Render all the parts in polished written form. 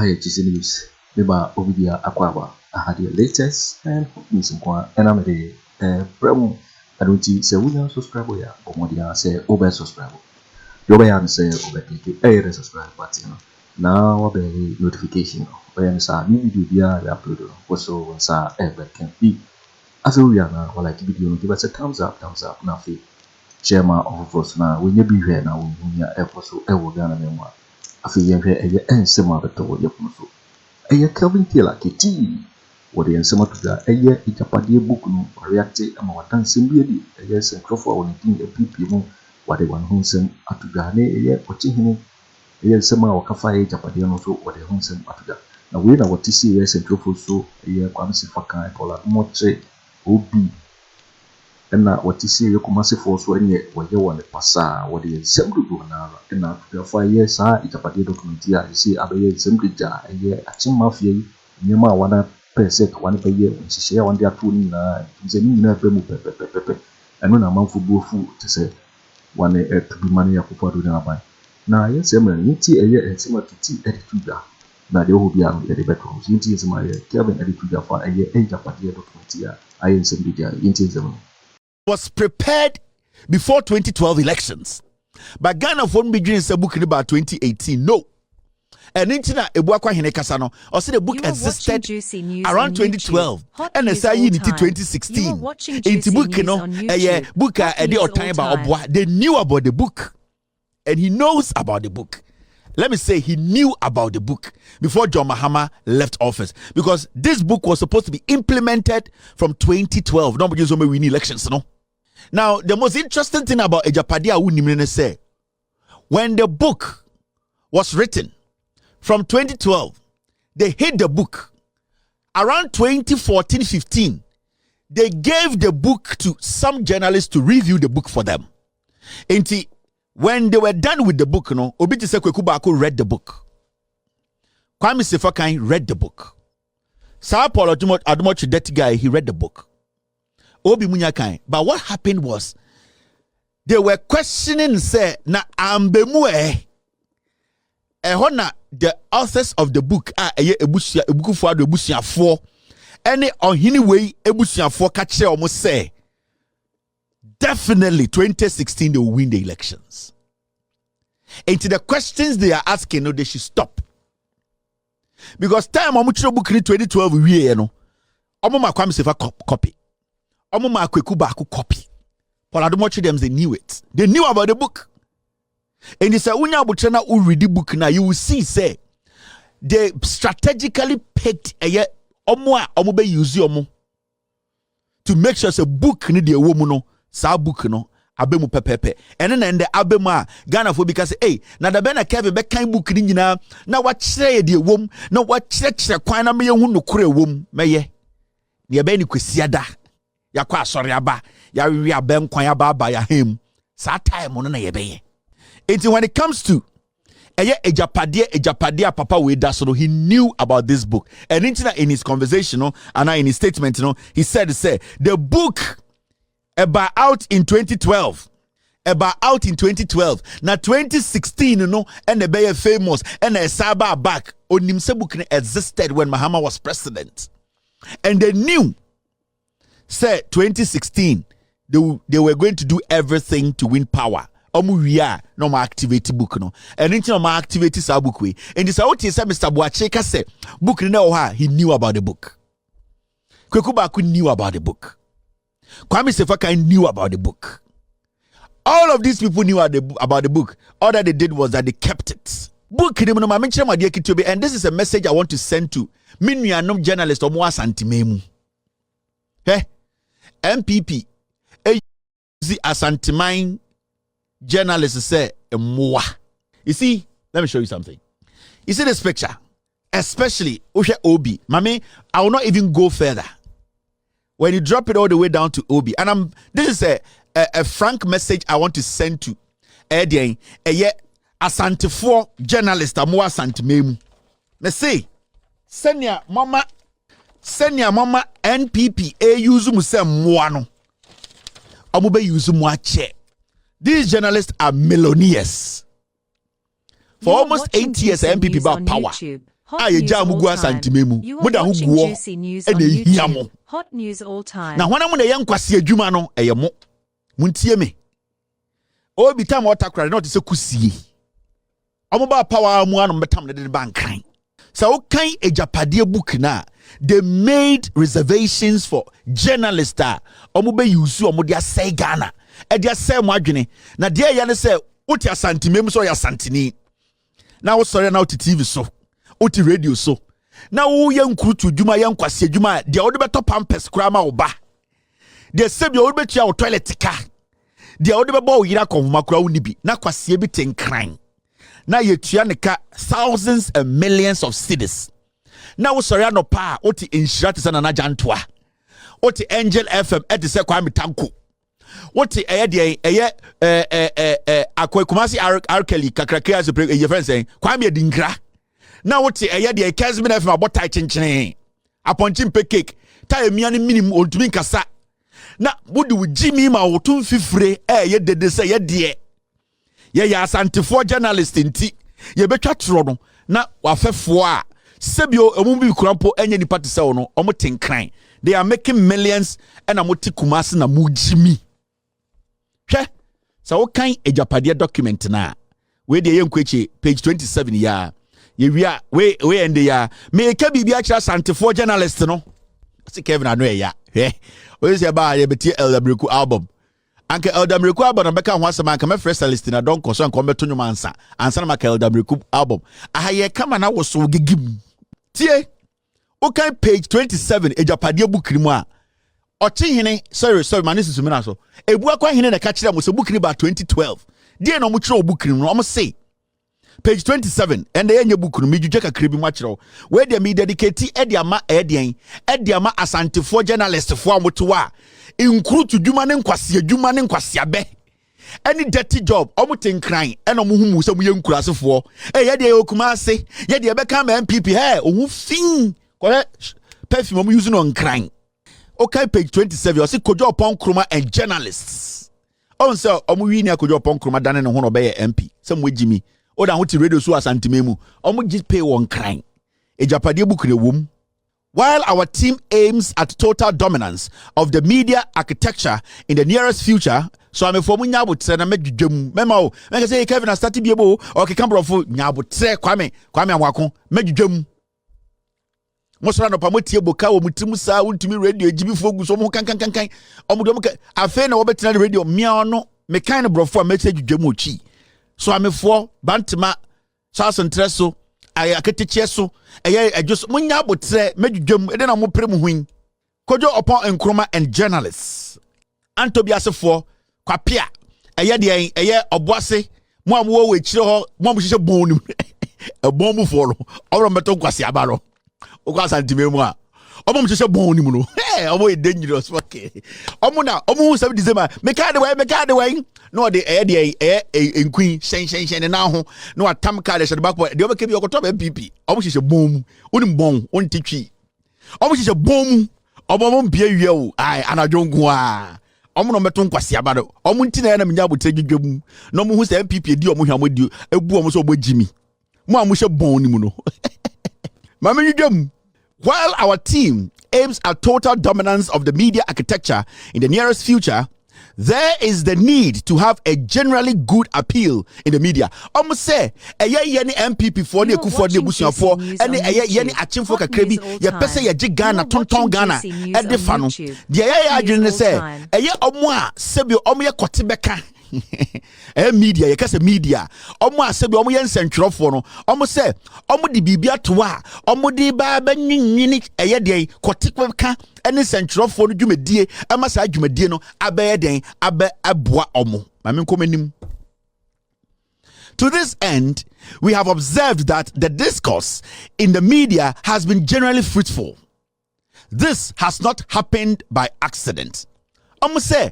Hi, News. Meba Obidia Aquaba. I had the latest and news and I'm a bremo. I don't say we are subscribe ya or Modia say over subscribe. Yobayan say over click a subscribe button. Now a notification. When sa new video we upload also sa ever can be. As we are now, like video, give us a thumbs up, now. Chairman of us now, we may be here now, we are episode, I will gonna memoir. I feel you're here, and some other told you. A year Kelvin Taylor, Kitty, what the answer to that, a year Agyapadie book, no, reacted among dancing beauty, a year and Crawford on the NPP, what they want Hunsen at to Gane, a year watching him, a year summer or Kafa Agyapadie also, what they Hunsen at that. Now, we know what to see, yes, and Crawford so, a year Sefa Kayi, otchere, OB. Na watisi yokumase force wenye waje wane pasa wadi assembly do na tukafa yes Agyapadie document ya isi abaye assembly ja ye achimma fie nyema wana persek wane baye nhihye wande ato ni na nzeni na fa mu pepepepe eno na manfo buofu tese wane to bi mane Akufo Addo na ban na yes emre nti eye ensema tuti edituda na de ho bia no de beto nti ensema ye Kevin edituda fa eye Agyapadie document ya aye assembly ja nti ensema was prepared before 2012 elections. But Ghana for me dreams a book in about 2018. No. And internet a book kasano. Or say the book existed around 2012. And the say unity 2016. Into book, you know, book or time about they knew about the book. And he knows about the book. Let me say he knew about the book before John Mahama left office. Because this book was supposed to be implemented from 2012. Nobody just win elections, no? Now, the most interesting thing about Agyapadie say, when the book was written from 2012, they hid the book. Around 2014-15, they gave the book to some journalists to review the book for them. And when they were done with the book, you know, Obi say Kweku read the book. Kwame Sefa Kayi read the book. Sir Paul Adomochi, that guy, he read the book. Obi Munyakai. But what happened was they were questioning say na ambemue ehona the authors of the book Akufo Addo ebusuafo any omanhene wey ebusuafo ka kire omo say definitely 2016 they will win the elections. And to the questions they are asking, no, they should stop. Because time omo kire book in 2012 we no omo ma Kwame Sefa copy. Omo ma Kweku copy. Paul Adomochi them they knew it. They knew about the book. And they said, "Unya buchana u read the book now, you will see say they strategically picked a omo be use omo to make sure say book ni the woman no sa book no abemu pepepe. And then the abema Ghana for because hey na da be na Kevin be kan book ni nyina na wa kire the wom na wa kire kwan na me hu no kure wom meye ne be ni kwesiada yakwa asori aba ya wi abenkwan ya baba ya hem sa time no na yebeye. It's when it comes to Agyapadie papa we da so he knew about this book. And in his conversation and in his statement he said the book out in 2012 now 2016 and the be famous and a saba back onim se book existed when Mahama was president. And they knew said 2016 they were going to do everything to win power. No more activity book no and into my activity sa book we and this out say Mr. Boakye say book no he knew about the book. Kweku knew about the book. Kwame Sefa Kayi knew about the book. All of these people knew about the book. All that they did was that they kept it. Book and this is a message I want to send to minuanom journalist omo asante memu. MPP asante journalists say more. You see, let me show you something. You see this picture, especially Obi. Mami, I will not even go further. When you drop it all the way down to Obi, and this is a frank message I want to send to Edian, asante for journalist amu asante memu. Let's see, senior mama NPP use muse mwano. Amube use mwache. These journalists are MILLI0NS. For almost 8 years, MPP about power. Aye jamu asante memu. Muda huguo. Ene hiamo. Hot news all time. Na wana mu na yankwase adwuma no eyemo. Muntie me. Obi tam otakra na otise kusie. Omoba power mu anu betam na de bankan. So kan Agyapadie book na they made reservations for journalists that omobe use omodia say Ghana. E dia say mo adwene. Na dia ya ne say uti asante mem so ya santini. Na wo sori na uti TV so. Uti radio so. Na wo yankrutu dwuma yankwase dwuma dia wo de beto pampers kura ma wo ba. Dia sebi wo betua wo toilet ka. Dia wo de bebo wo yira konfuma kura wo nibi. Na kwase bi tenkran. Na yetua ne ka thousands and millions of cedis. Na wo sori anopa uti insurate sana na jantoa. Uti Angel FM eti se Kwame tanko. Uti akwe kumasi arkeli kakrakea se ye friend say Kwame dinkra. Na wote de Kesmin FM abota chenchene aponchi mpe cake ta emia ne minim ontumi nkasa na wodi wo jimi ma wotum fifire ye dede se ye de ye asantefo journalist nti ye betwa tro no na wafefo a sebio emu bi kurampo enye ni party se wo no omo tenkran they are making millions and amoti kumasi na mu jimi hwe so wo kan Agyapadie document na we de ye nkwechi page 27 ya Yewia we ende ya me ka bibia kira santefo journalist no se Kevin ano ya we say ba ye beti Eldabriku album anke Eldabriku album na beka ho asema anke me fresh list na don koso anke ometo nyuma ansa na maka Eldabriku album aha ye kama na woso gigim tie okay page 27 Agyapadie book ni mu a ochihene sorry manisi sumina so ebu akwa hene na ka kira mo se book ni ba 2012 die no mo kira book ni no mo say page 27 and the enye book no medjuje kakra bi mu akire we dey me dedicate ediama ediama asante for journalist for amoto a include dwuma ne nkwase abe any dirty job omotenkran and omohumu se mu ye nkurasefo ye dey okuma ase ye dey be kan MPP ohu fin kore perfume omo use no nkran okay page 27 you see Kojo Kyeremanteng and journalists on say omo wi ni Kojo Kyeremanteng dane ne ho no be MP se mo gimi Oda huti radio so asante memu. Omo just pay one crime. Agyapadie book ne wom. While our team aims at total dominance of the media architecture in the nearest future, so I'm for munya botre na medwedwam. Mema o, make say Kevin na start biebo o ke kambrofo nya botre Kwame amwako medwedwam. Mosra no pamotie boka wo mutimu sa untumi radio ejibi fogu so mo kan. Omo do afa na wo betena radio mia no me kan no brofo a message dwedwam ochi. So I'm for Bantama, Charles and Tresso, I Aketicheso, a just munya botre, medjum, and then I'm premu wing. Kojo Kyeremanteng and journalists. Antobias for Kwapia, a year obwase, Mom wo we chill, Mom is a bone, a bomb for or a metal quasiabaro. Ogas antimemua. Omom just a bone, hey, I'm dangerous. Okay. Omuna, Omu 7 December, make the way. No, the queen, shen, now, no, a tam card at the back, the other keep your top MPP. Almost is a boom, wouldn't bone, one teachy. Almost is a boom, Omon Pierre yo, I, and I don't go. Omono meton kwasi abado. Omuntina na menya botre dwedwam. No mo hu se MPP di omo hwa mo di ebu omo so obo jimi. Mo amushe bon ni mu no. Mama dwedwam. While our team aims at total dominance of the media architecture in the nearest future, there is the need to have a generally good appeal in the media. Almost say, any MPP for the Akufo Addo busuafo, any achimfo kakrebi, ya pese ya Ghana, tonton Ghana, ede fano. The agent say, omwa sebio omye kotibeka. Media, you kase media. Omo asebi omo yen sentwerofo no. Omo se, omo di bibia to a, omo di ba nyini de kotikwa ene sentwerofo no dwumadie, ama sa dwumadie no abe den abe aboa omo. Mame nkomanim. To this end, we have observed that the discourse in the media has been generally fruitful. This has not happened by accident. Omo se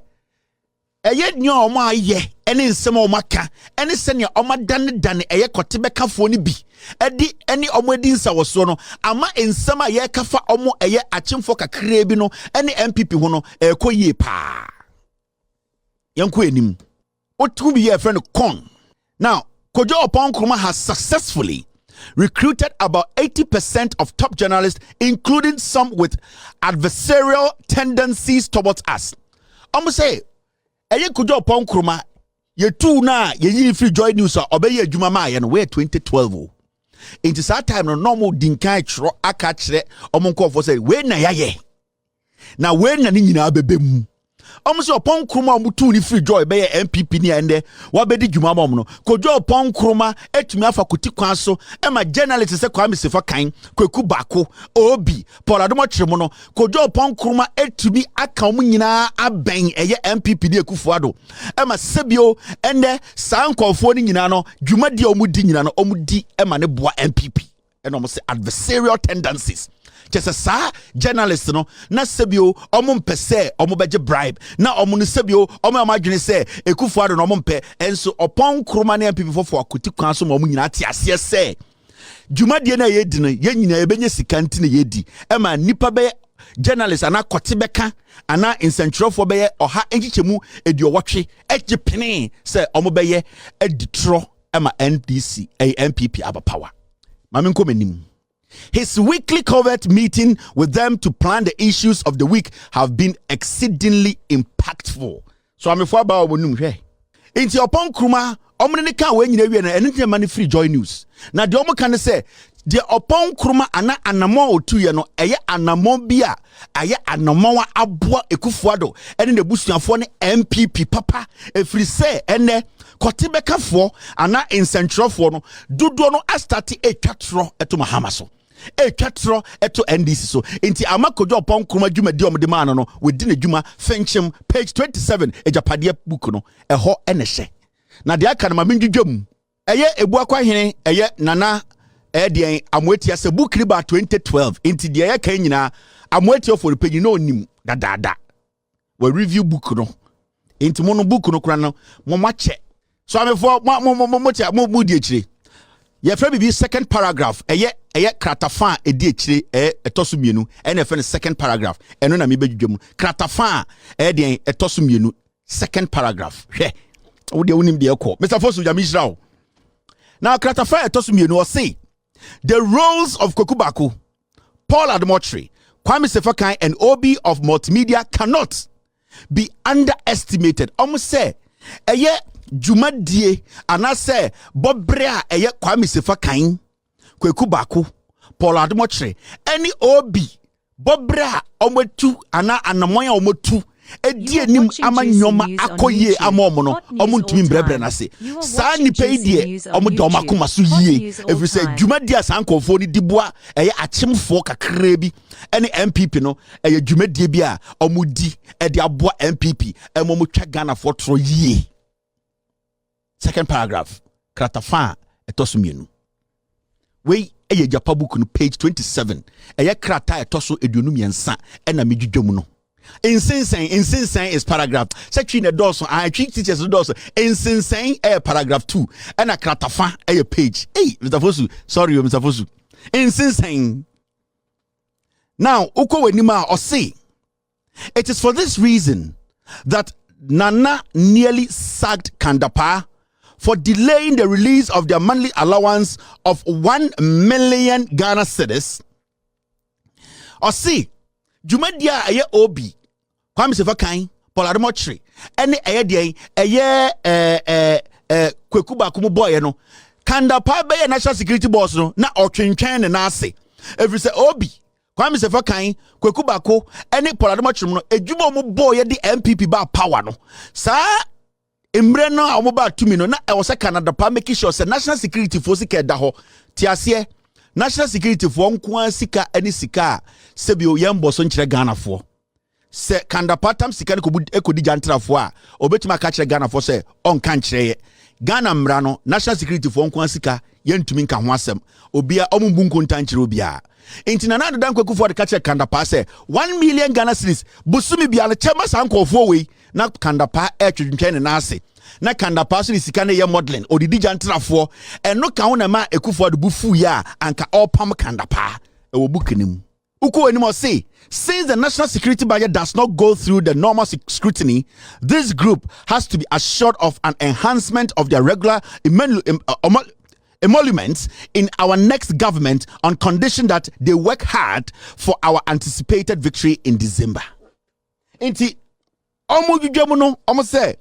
eye nyo omo aye ene nsem omo aka ene sene omo dane eye kotebeka fo ni bi edi ene omo edi nsa woso no ama nsem aye kafa omo eye achimfo kakra bi no ene MPP ho no ekoyie pa yanko enim otu bi ye friend con. Now Kojo Kyeremanteng has successfully recruited about 80% of top journalists, including some with adversarial tendencies towards us. Almost say, Eye Kojo Nkrumah, ye two na ye free joy news or obey ye Jumama and where 2012. Into that time no normal dinkai tro akachre omonko for say we na ye. Na we na ni nyina bebem. Almost upon Nkrumah mutu ni free joy be MPP ni ende wa bedi dwuma mom no Kojo Nkrumah etumi afa kuti kwan so e ma journalist se Kwame Sefa Kayi Kweku baako obi adom otchere mo no Kojo Nkrumah etumi aka om nyina aben eye MPP ni Akufo Addo e ma sebio ende sankofo ni nyina no dwuma di omudi nyina no omudi e ma ne boa MPP and almost adversarial tendencies. Just a sa journalist no na sebio omum pese omobeje bribe na omunu sebio omadwene se Akufo Addo no omumpe enso upon Nkrumah na MPP for akuti kwan so omu nyina ate ase se dwumadie na yedi no ye nyina ebenye sika nti na yedi e ma nipa be journalist ana kote beka ana insentrofo be oha enchichemu ediowotwe ejipene se omobeye editro e ma NDC MPP aba power mamenko menim. His weekly covert meeting with them to plan the issues of the week have been exceedingly impactful. So I'm for about bonum hwe. Inti upon Nkrumah, omne ka we nyina wie na ene man free joy news. Na de omo kan say de upon Nkrumah ana anamo otu ye no eye anamo bia aye anamo wa aboa Akufo Addo ene ne busuafo ne MPP papa efri say ene kote bekafo ana insentrofo no dodo no astati etwatro eto mahama so. Etwatro eto NDC so inti amakojo Nkrumah dwumadi omde man no within a dwuma fenchem page 27 Agyapadie book no eho enehye na de aka na mamendwudwam eye ebuakwahene eye nana de amwetia se book riba 2012 inti de eye kan nyina amwetia for page no onim dadada we review book no inti mo no book no kura no mo mache so amefo mo di akire ye fra bibi second paragraph eye kratafa edi akire etoso mienu ene fe second paragraph eno na me bedwudwam kratafa de etoso mienu second paragraph hwe wo de wonim de ekọ Mr. Fosu Jamishraw now kratafa etoso mienu o say the roles of Kweku baako adom otchere Kwame Sefa Kayi and Obi of multimedia cannot be underestimated. Almost say eye dwumadie anase bobre a eye Kwame Sefa Kayi Kweku baako adom otchere any Obi bobre a omotu ana anamoya omotu edi enim amanyoma akoye amom no omuntumi mbrebre na se sa nipa idie omudom akoma so yie every say dwumadie asankofo ni diboa eye achemfo kakra bi ene MPP no eye dwumadie bi a omudi ede aboa MPP emomutwa Ghana for tro yie. Second paragraph kratafa etoso mienu we eye Japa book no page 27 eye krata etoso eduonum yensa ena medwudwam no insinsen is paragraph secretary na doso I treat teachers doso insinsen paragraph 2 ena kratafa page Mr. Fosu sorry Mr. Fosu insinsen now uko wenima o say it is for this reason that Nana nearly sacked Kandapa for delaying the release of their monthly allowance of 1 million Ghana cedis. Or see, Jumadia aye Obi, Kwame Sefa Kayi, adom otchere, any aye de Kweku baako boy no, Kandapa be national security boss no, na otwentwen na ase. Every say Obi, Kwame Sefa Kayi, Kweku baako, any adom otchere no, edwuma mo boy di MPP ba power no. Sa emre no amoba tumi no na e wo se Canada pa make sure say national security for sika da ho tiase national security for nko sika ani sika sebio yembo so nkire Ghana for se Canada patam sika ko ekodi jantra for a obetima ka kire Ghana for say on kan kire Ghana mra no national security for nko sika yentumi nka ho asem obia omumbu nkonta nkire obia enti na nadu dan Kweku for the kire Canada pa say 1 million Ghana cedis busumi bia le chema sankofo we na Kandapa twentwen na ase na Kandapa so sika na ye modeling odidi jantrafo eno ka ho na ma Akufo Addo bufu ya anka opam Kandapa e wo bukenim uko enimo say since the national security budget does not go through the normal scrutiny, this group has to be assured of an enhancement of their regular emoluments in our next government on condition that they work hard for our anticipated victory in December. Inti omo dwudwamu no omo say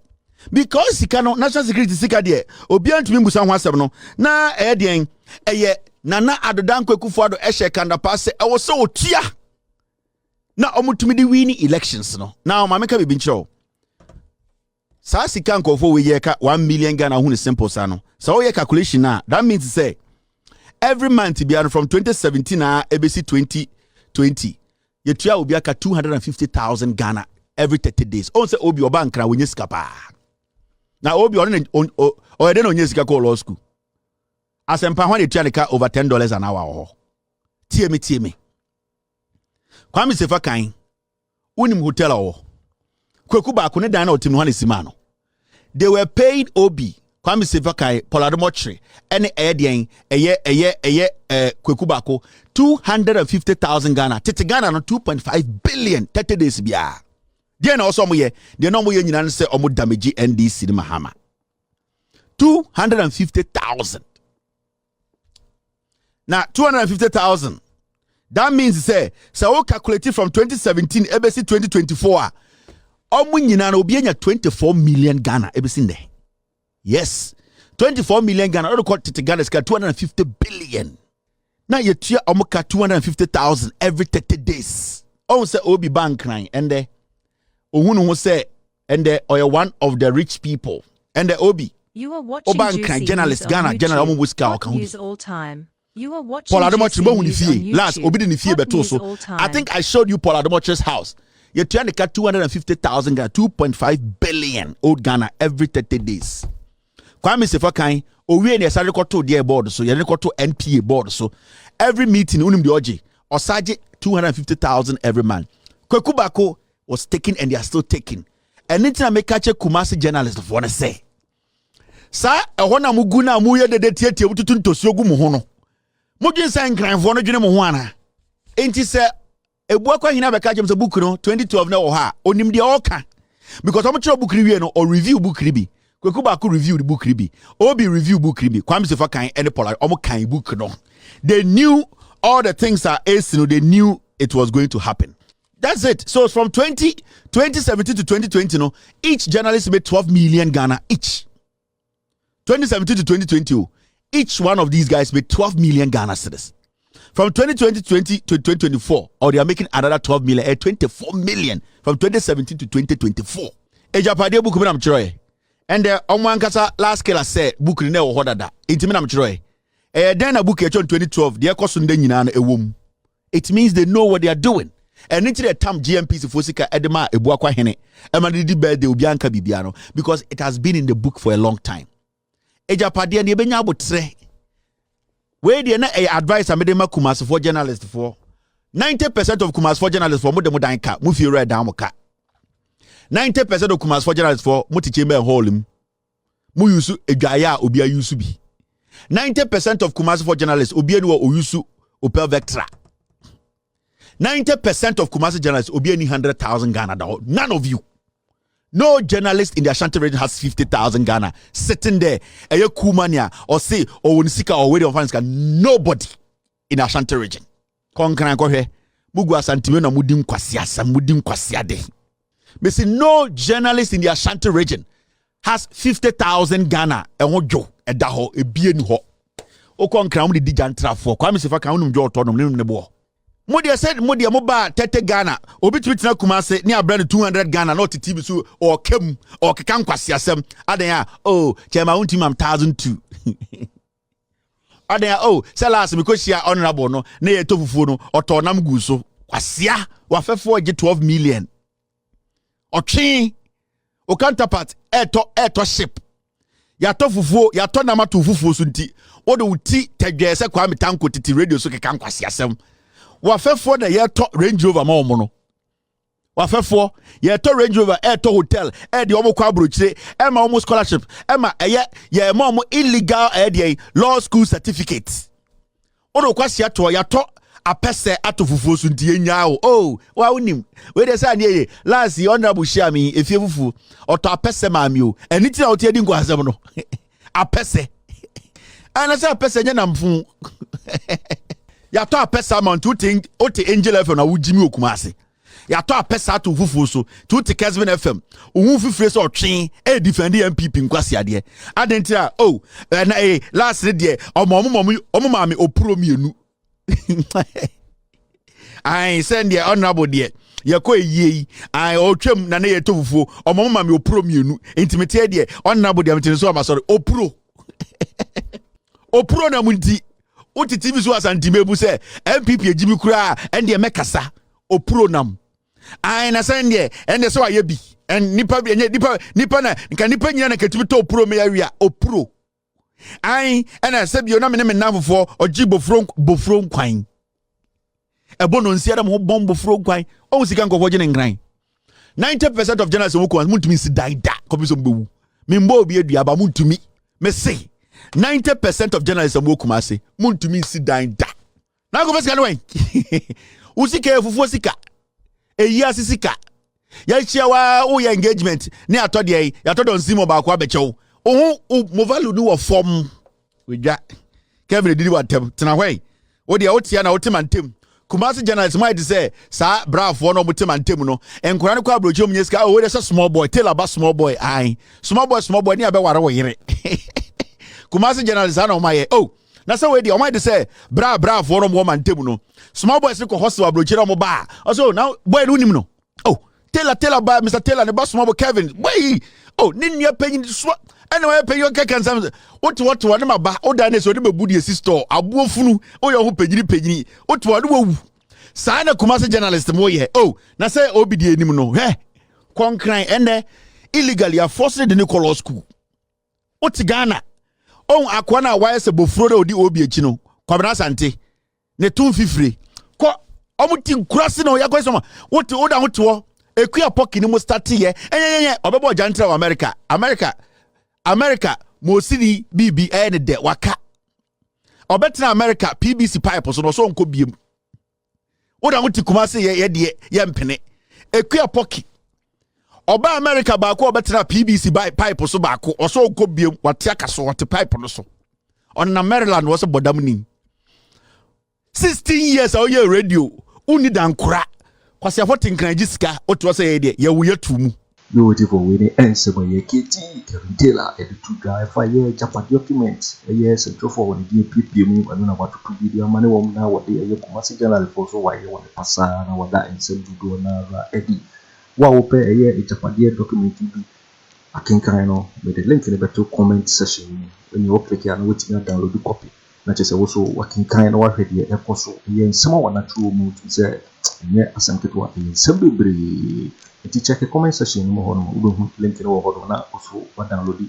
because sika no national security sika de obi antumi mbusa ho asem no na den eye nana adodan Akufo Addo ehye kanda pass e wo se otua na omo tumi di win elections no now mameka be binchiro sa sika nkofo we ye ka 1 million Ghana hu ne simple sa no so we calculation na that means say every month be from 2017 na ABC 2020 ye tua obi aka 250,000 Ghana every 30 days on say obi oba nkra wonye sika pa na obi on dey no onye sika ko law school asempa ho dey tua ka over $10 an hour tie me Kwame Sefa Kayi unim hotel o Kweku baako ne dan na otim no sima no they were paid obi Kwame Sefa Kayi otchere ene den Kweku baako 250,000 Ghana tete Ghana no 2.5 billion 30 days bia dey na also moye dey no moye nyina se omo damage NDC ni mahama 250,000 na 250,000 that means say we calculate from 2017 ABC 2024 omo nyina na obi anya 24 million Ghana ebesi nde yes 24 million Ghana or call tete Ghana is 250 billion na yetua omo ka 250,000 every 30 days on say obi bank nine and there ohunu ho say and there or one of the rich people and the obi you are watching bank journalist Ghana general omo wiska use all time. You are watching last obi ni fie beto so I think I showed you Paul Adomoche's house. You trying to cut 250,000 Ghana 2.5 billion old Ghana every 30 days. Kwame Sefa Kayi owie ne sare koto de board so ye ne koto NPA board so every meeting unim de oje osaje 250,000 every man. Kweku baako was taken and they are still taking. And anything I make catch a Kumasi journalist for wanna say. Sa ehona na mugu na mu ye de tietie bututu ntosio gu mu ho no. Modwen san kranfo no dwene mo ho ana. Enti se ebu akwa hina be ka jem se book no 2012 na wo ha onim de oka because omo chiro book review no or review book ribi Kweku baako review the book ribi obi review book ribi Kwame Sefa Kayi and Paul omo kan book no they knew all the things are ace no they knew it was going to happen. That's it. So from 2017 to 2020 no each journalist made 12 million Ghana each. 2017 to 2020 each one of these guys made 12 million Ghana cedis. From 2020 to 2024, or they are making another 12 million, 24 million from 2017 to 2024. Agyapadie book am chroe. And the Omwankasa last killer said book ne wo hodada. Intimi am chroe. Den na book e 2012, they cost nde nyina na ewom. It means they know what they are doing. And into the time GMP Fosika Edema Ebu Akwahene, Emanidi birthday Ubianka Bibiano, because it has been in the book for a long time. Agyapadie and Yebenya Botre. Where the advice I made them Kumasi for journalists for 90% of Kumasi for journalists for Mudemudanka, Mufi Red Damoka. 90% of Kumasi for journalists for Mutichimbe Holim. Muyusu Egaya Ubia Yusubi. 90% of Kumasi for journalists Ubienu Uyusu Upel Vectra. 90% of Kumasi journalists Ubieni 100,000 Ghana. None of you. No journalist in the Ashanti region has 50,000 Ghana sitting there. Eye kumania or say or unisika or waiting on finance. Nobody in the Ashanti region. Konkana kohe mugu asantime na mudim kwasiade. But see no journalist in the Ashanti region has 50,000 Ghana. Ewojo edaho ebienu ho. Okonkana mu di jantra for. Kwame Sefa Kayi unum jo otonom nebo. Modia said Modia Moba Tete Ghana, Obitwitna Kumase, near brand 200 Ghana, not Tibisu or Kem or Kakankwasiasem. Adea, oh, Chema Untimam 1,002. Adea, oh, Salas, because she are honorable, no, near Tofuno or Tonam Guso. Wasia, Wafe 12 million. Or Chi, or counterpart, Eto ship. Yatofufu, Yatonama to Fufu Sunti, or the Uti, Tegesa Kwame Tanko Titi radio so Kakankwasiasem. Wafefo na yeto Range Rover ma omo no wafefo yeto Range Rover eto hotel de omo kwa brochire ma omo scholarship ma ye ma omo illegal law school certificate odo kwasi ato yato apese ato fufuo so ntie nya o wa unim we dey say na last honorable Shami efie fufu oto apese maami o eni ti na o tie di nko asem no apese ana say pesa nya namfu ya to apesa amount uti Angel FM na wujimi okumase ya to apesa to fufu so to Kesben FM ohun fifire so otwen e defend MPP nkwase ade adentia na last de omomame opuro mienu ai send the honorable de yakọ eyi ai otwam na ye to fufu omomame opuro mienu intimate de honorable de mtin so abasori opuro opuro na munti uti TV so asante mebu se MPP ejibi kura ende mekasa opuro nam ai na sende ende so aye bi en nipa na nka nipa nyina na ketibi to opuro me yawia opuro ai ena sebio na me namfo oji bofro kwan ebono nsia da mo bom bofro kwan o sika nkofo gye ngran 90% of journalists wo ko muntumi si daida kobiso mbewu membo obi adua ba muntumi me say 90% of journalists am wokumase muntumi si dan da na go besika no wen usika fufu sika eyi asisika ya chiawa o ya engagement ni atode ya todo nsimo ba kwa bechew mo value ni wo form wedwa Kevin didi watem tena hwe wo de otia na otimantem kumasi journalists might say sa bravo no otimantem no enkora ne kwa brocho mnyesika o we small boy tell about small boy ai small boy ni abeware wo yire kumasi journalist ana omaye na say we dey omaye say bra for no woman table no small boys ko hustle abrochira mo ba also now boy no nim no tell ba Mr. Taylor ne ba small boy Kevin boy ni penyin so anyway penyin kekan sam what na ma ba o da na so de bebu de sister abuofunu o ye ho penyin what no wu sa na kumasi journalist mo ye na say obi de enim no konkran ene illegally are forced the Nicholas school what Ghana akwana wise bofro de odi obi echi no Kwabena asante ne tun fifire ko omuti nkurase no yakweso ma wote oda hoto ekua poki ni mo start ye obebo jantra wa America mo sidi bibi ne de waka obetina America PBC pipe so no so nko biem oda hote kumase ye de ye mpene ekua poki Oba America baako obetra PBC pipe so baako oso nko biem wate akaso wate pipe no so on na Maryland was bodam ni 16 years awo radio uni dankura kwase afoti nkranji sika oto so ye de ye wo yatumu beautiful we dey ensebo ye kiti Taylor editor guy fire Agyapadie Document yes for when the NPP mu anu na watutu video mane wo na wo de ye kumasi general for so wa ye wo pasa na wada ensem dudo na ra edi wa ope eye Agyapadie Document bi akenkan no with the link in the beto comment section when you click here and wait to download the copy na chese wo so akenkan no wa hwede e koso ye nsema wa na true mu to say nye asante to wa nsem bebre iti check the comment section mo hono ubehu link no ho na oso wa download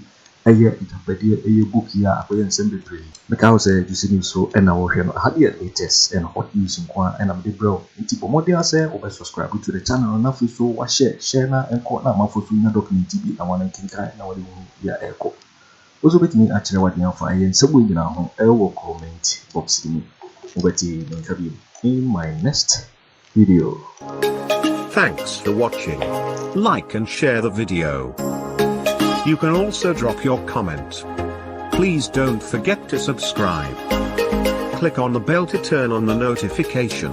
eye Agyapadie eye book ya akoye nsem bebre make how say you see so and na wo hwe no had the latest and hot news nkwa and am the bro iti bomode ase o be subscribe to the channel na fi so wa share na enko na mafosu na Document TV na wana kinkan na wale ya eko ozo betimi achire wade amfa eye nsebo nyina ho ewo comment box ni obeti nkabi in my next video. Thanks for watching. Like and share the video. You can also drop your comment. Please don't forget to subscribe. Click on the bell to turn on the notification.